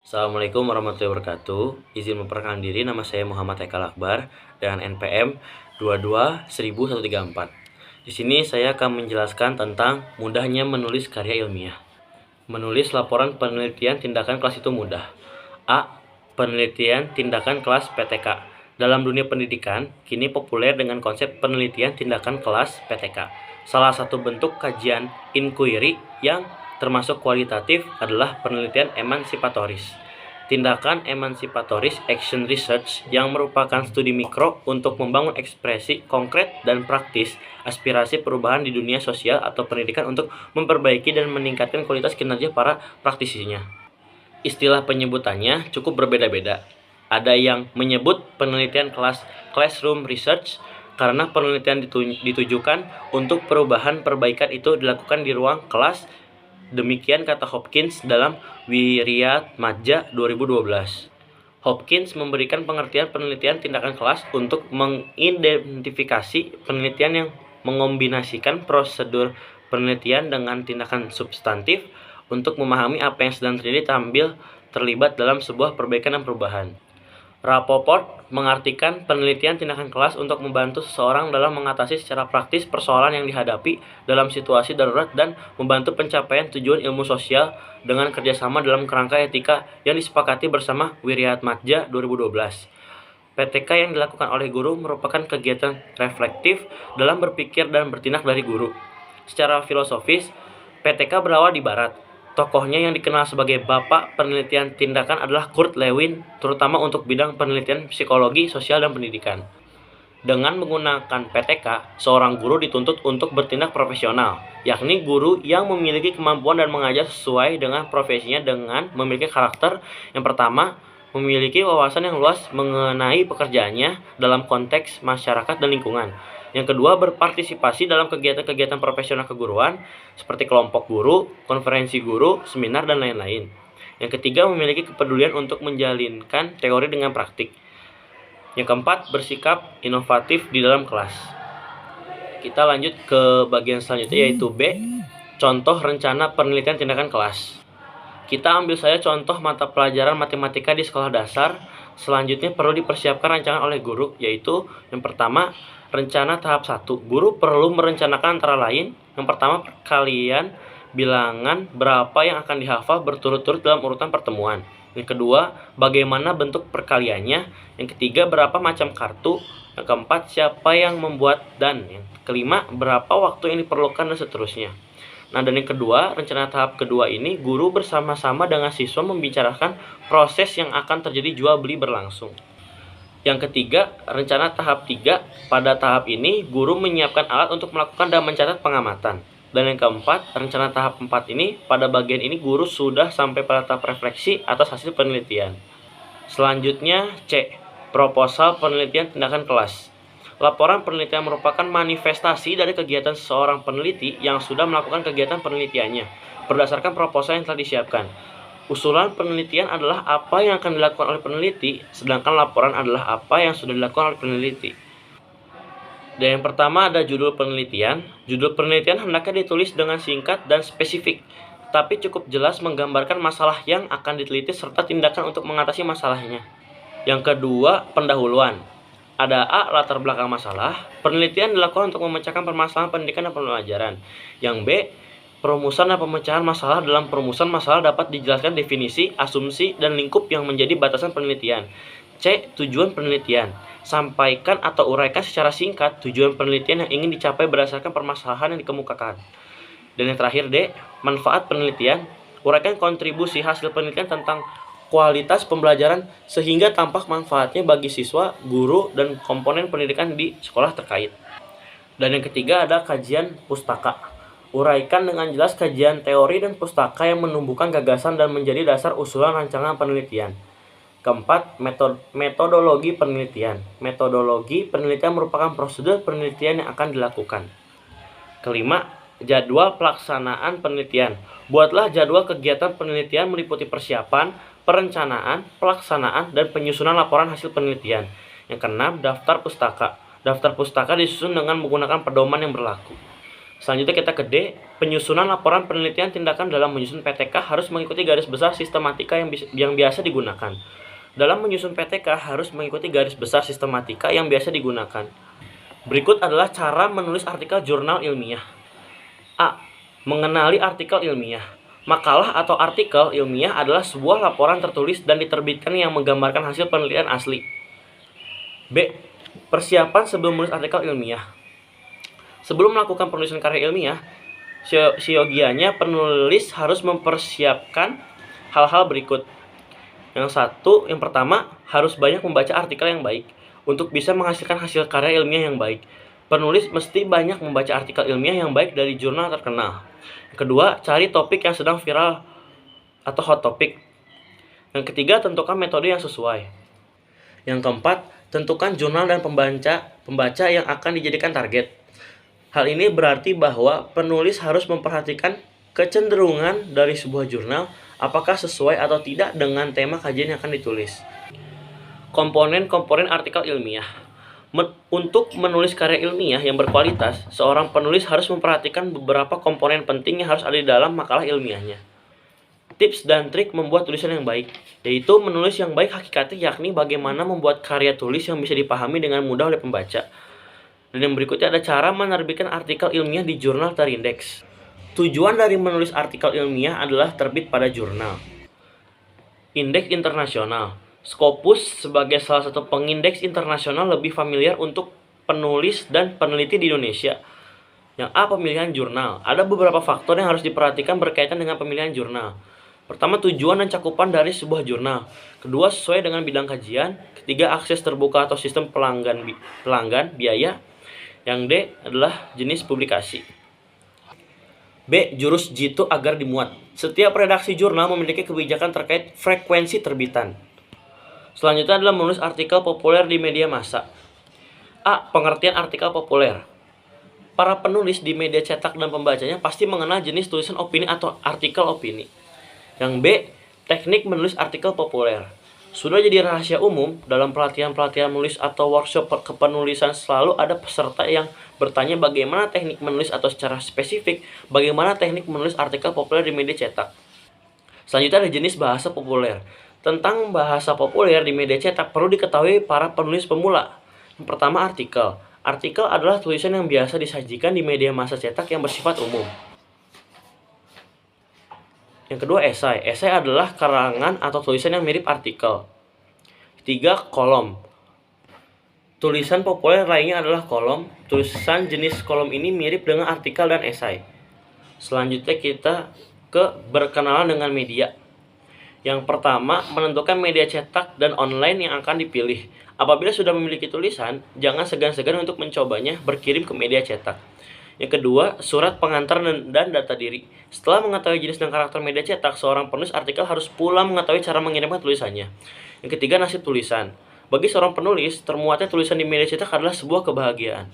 Assalamualaikum warahmatullahi wabarakatuh. Izin memperkenalkan diri, nama saya Muhammad Haikal Akbar dengan NPM 22.1134. Di sini saya akan menjelaskan tentang mudahnya menulis karya ilmiah. Menulis laporan penelitian tindakan kelas itu mudah. A. Penelitian tindakan kelas PTK. Dalam dunia pendidikan, kini populer dengan konsep penelitian tindakan kelas PTK. Salah satu bentuk kajian inquiry yang termasuk kualitatif adalah penelitian emansipatoris. Tindakan emansipatoris action research yang merupakan studi mikro untuk membangun ekspresi konkret dan praktis aspirasi perubahan di dunia sosial atau pendidikan untuk memperbaiki dan meningkatkan kualitas kinerja para praktisinya. Istilah penyebutannya cukup berbeda-beda. Ada yang menyebut penelitian classroom research karena penelitian ditujukan untuk perubahan perbaikan itu dilakukan di ruang kelas. Demikian kata Hopkins dalam Wiryadmadja 2012. Hopkins memberikan pengertian penelitian tindakan kelas untuk mengidentifikasi penelitian yang mengombinasikan prosedur penelitian dengan tindakan substantif untuk memahami apa yang sedang terjadi terlibat dalam sebuah perbaikan dan perubahan. Rappaport mengartikan penelitian tindakan kelas untuk membantu seseorang dalam mengatasi secara praktis persoalan yang dihadapi dalam situasi darurat dan membantu pencapaian tujuan ilmu sosial dengan kerjasama dalam kerangka etika yang disepakati bersama Wiryadmadja 2012. PTK yang dilakukan oleh guru merupakan kegiatan reflektif dalam berpikir dan bertindak dari guru. Secara filosofis, PTK berawal di Barat. Tokohnya yang dikenal sebagai Bapak Penelitian Tindakan adalah Kurt Lewin, terutama untuk bidang penelitian psikologi, sosial, dan pendidikan. Dengan menggunakan PTK, seorang guru dituntut untuk bertindak profesional, yakni guru yang memiliki kemampuan dan mengajar sesuai dengan profesinya dengan memiliki karakter. Yang pertama, memiliki wawasan yang luas mengenai pekerjaannya dalam konteks masyarakat dan lingkungan. Yang kedua, berpartisipasi dalam kegiatan-kegiatan profesional keguruan seperti kelompok guru, konferensi guru, seminar, dan lain-lain. Yang ketiga, memiliki kepedulian untuk menjalinkan teori dengan praktik. Yang keempat, bersikap inovatif di dalam kelas. Kita lanjut ke bagian selanjutnya, yaitu B, contoh rencana penelitian tindakan kelas. Kita ambil saja contoh mata pelajaran matematika di sekolah dasar. Selanjutnya perlu dipersiapkan rancangan oleh guru, yaitu yang pertama, rencana tahap 1. Guru perlu merencanakan antara lain, yang pertama, perkalian bilangan berapa yang akan dihafal berturut-turut dalam urutan pertemuan. Yang kedua, bagaimana bentuk perkaliannya. Yang ketiga, berapa macam kartu. Yang keempat, siapa yang membuat. Dan yang kelima, berapa waktu yang diperlukan, dan seterusnya. Nah, dan yang kedua, rencana tahap kedua ini, guru bersama-sama dengan siswa membicarakan proses yang akan terjadi jual beli berlangsung. Yang ketiga, rencana tahap 3. Pada tahap ini, guru menyiapkan alat untuk melakukan dan mencatat pengamatan. Dan yang keempat, rencana tahap 4 ini, pada bagian ini guru sudah sampai pada tahap refleksi atas hasil penelitian. Selanjutnya, C. Proposal penelitian tindakan kelas. Laporan penelitian merupakan manifestasi dari kegiatan seseorang peneliti yang sudah melakukan kegiatan penelitiannya berdasarkan proposal yang telah disiapkan. Usulan penelitian adalah apa yang akan dilakukan oleh peneliti, sedangkan laporan adalah apa yang sudah dilakukan oleh peneliti. Dan yang pertama ada judul penelitian. Judul penelitian hendaknya ditulis dengan singkat dan spesifik, tapi cukup jelas menggambarkan masalah yang akan diteliti serta tindakan untuk mengatasi masalahnya. Yang kedua, pendahuluan. Ada A. Latar belakang masalah. Penelitian dilakukan untuk memecahkan permasalahan pendidikan dan pembelajaran. Yang B. Perumusan dan pemecahan masalah. Dalam perumusan masalah dapat dijelaskan definisi, asumsi, dan lingkup yang menjadi batasan penelitian. C. Tujuan penelitian. Sampaikan atau uraikan secara singkat tujuan penelitian yang ingin dicapai berdasarkan permasalahan yang dikemukakan. Dan yang terakhir D. Manfaat penelitian. Uraikan kontribusi hasil penelitian tentang kualitas pembelajaran sehingga tampak manfaatnya bagi siswa, guru, dan komponen pendidikan di sekolah terkait. Dan yang ketiga ada kajian pustaka. Uraikan dengan jelas kajian teori dan pustaka yang menumbuhkan gagasan dan menjadi dasar usulan rancangan penelitian. Keempat, metodologi penelitian. Metodologi penelitian merupakan prosedur penelitian yang akan dilakukan. Kelima, jadwal pelaksanaan penelitian. Buatlah jadwal kegiatan penelitian meliputi persiapan, perencanaan, pelaksanaan, dan penyusunan laporan hasil penelitian. Yang keenam, daftar pustaka. Daftar pustaka disusun dengan menggunakan pedoman yang berlaku. Selanjutnya kita ke D, penyusunan laporan penelitian tindakan dalam menyusun PTK harus mengikuti garis besar sistematika yang biasa digunakan. Dalam menyusun PTK harus mengikuti garis besar sistematika yang biasa digunakan. Berikut adalah cara menulis artikel jurnal ilmiah. A. Mengenali artikel ilmiah. Makalah atau artikel ilmiah adalah sebuah laporan tertulis dan diterbitkan yang menggambarkan hasil penelitian asli. B. Persiapan sebelum menulis artikel ilmiah. Sebelum melakukan penulisan karya ilmiah, seyogianya penulis harus mempersiapkan hal-hal berikut. Yang pertama, harus banyak membaca artikel yang baik untuk bisa menghasilkan hasil karya ilmiah yang baik. Penulis mesti banyak membaca artikel ilmiah yang baik dari jurnal terkenal. Yang kedua, cari topik yang sedang viral atau hot topic. Yang ketiga, tentukan metode yang sesuai. Yang keempat, tentukan jurnal dan pembaca yang akan dijadikan target. Hal ini berarti bahwa penulis harus memperhatikan kecenderungan dari sebuah jurnal, apakah sesuai atau tidak dengan tema kajian yang akan ditulis. Komponen-komponen artikel ilmiah. Untuk menulis karya ilmiah yang berkualitas, seorang penulis harus memperhatikan beberapa komponen penting yang harus ada di dalam makalah ilmiahnya. Tips dan trik membuat tulisan yang baik, yaitu menulis yang baik hakikatnya yakni bagaimana membuat karya tulis yang bisa dipahami dengan mudah oleh pembaca. Dan yang berikutnya ada cara menerbitkan artikel ilmiah di jurnal terindeks. Tujuan dari menulis artikel ilmiah adalah terbit pada jurnal. Indeks internasional. Scopus sebagai salah satu pengindeks internasional lebih familiar untuk penulis dan peneliti di Indonesia. Yang A, pemilihan jurnal. Ada beberapa faktor yang harus diperhatikan berkaitan dengan pemilihan jurnal. Pertama, tujuan dan cakupan dari sebuah jurnal. Kedua, sesuai dengan bidang kajian. Ketiga, akses terbuka atau sistem pelanggan biaya. Yang D adalah jenis publikasi. B. Jurus jitu agar dimuat. Setiap redaksi jurnal memiliki kebijakan terkait frekuensi terbitan. Selanjutnya adalah menulis artikel populer di media massa. A. Pengertian artikel populer. Para penulis di media cetak dan pembacanya pasti mengenal jenis tulisan opini atau artikel opini. Yang B. Teknik menulis artikel populer. Sudah jadi rahasia umum, dalam pelatihan-pelatihan menulis atau workshop kepenulisan selalu ada peserta yang bertanya bagaimana teknik menulis atau secara spesifik, bagaimana teknik menulis artikel populer di media cetak. Selanjutnya ada jenis bahasa populer. Tentang bahasa populer di media cetak perlu diketahui para penulis pemula. Yang pertama, artikel. Artikel adalah tulisan yang biasa disajikan di media massa cetak yang bersifat umum. Yang kedua, esai. Esai adalah karangan atau tulisan yang mirip artikel. Ketiga, kolom. Tulisan populer lainnya adalah kolom. Tulisan jenis kolom ini mirip dengan artikel dan esai. Selanjutnya kita ke berkenalan dengan media. Yang pertama, menentukan media cetak dan online yang akan dipilih. Apabila sudah memiliki tulisan, jangan segan-segan untuk mencobanya berkirim ke media cetak. Yang kedua, surat pengantar dan data diri. Setelah mengetahui jenis dan karakter media cetak, seorang penulis artikel harus pula mengetahui cara mengirimkan tulisannya. Yang ketiga, nasib tulisan. Bagi seorang penulis, termuatnya tulisan di media cetak adalah sebuah kebahagiaan.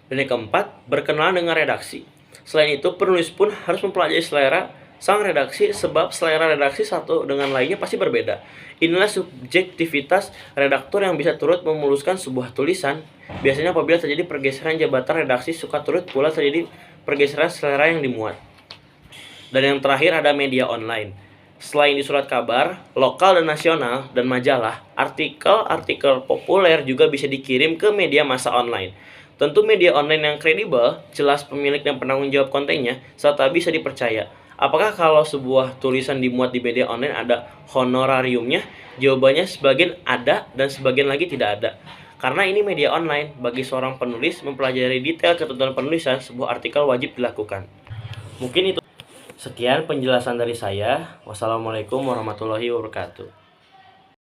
Dan yang keempat, berkenalan dengan redaksi. Selain itu, penulis pun harus mempelajari selera sang redaksi, sebab selera redaksi satu dengan lainnya pasti berbeda. Inilah subjektivitas redaktur yang bisa turut memuluskan sebuah tulisan. Biasanya apabila terjadi pergeseran jabatan redaksi, suka turut pula terjadi pergeseran selera yang dimuat. Dan yang terakhir ada media online. Selain di surat kabar, lokal dan nasional, dan majalah, artikel-artikel populer juga bisa dikirim ke media massa online. Tentu media online yang kredibel, jelas pemilik dan penanggung jawab kontennya, serta bisa dipercaya. Apakah kalau sebuah tulisan dimuat di media online ada honorariumnya? Jawabannya sebagian ada dan sebagian lagi tidak ada. Karena ini media online, bagi seorang penulis mempelajari detail ketentuan penulisan sebuah artikel wajib dilakukan. Mungkin itu. Sekian penjelasan dari saya. Wassalamualaikum warahmatullahi wabarakatuh.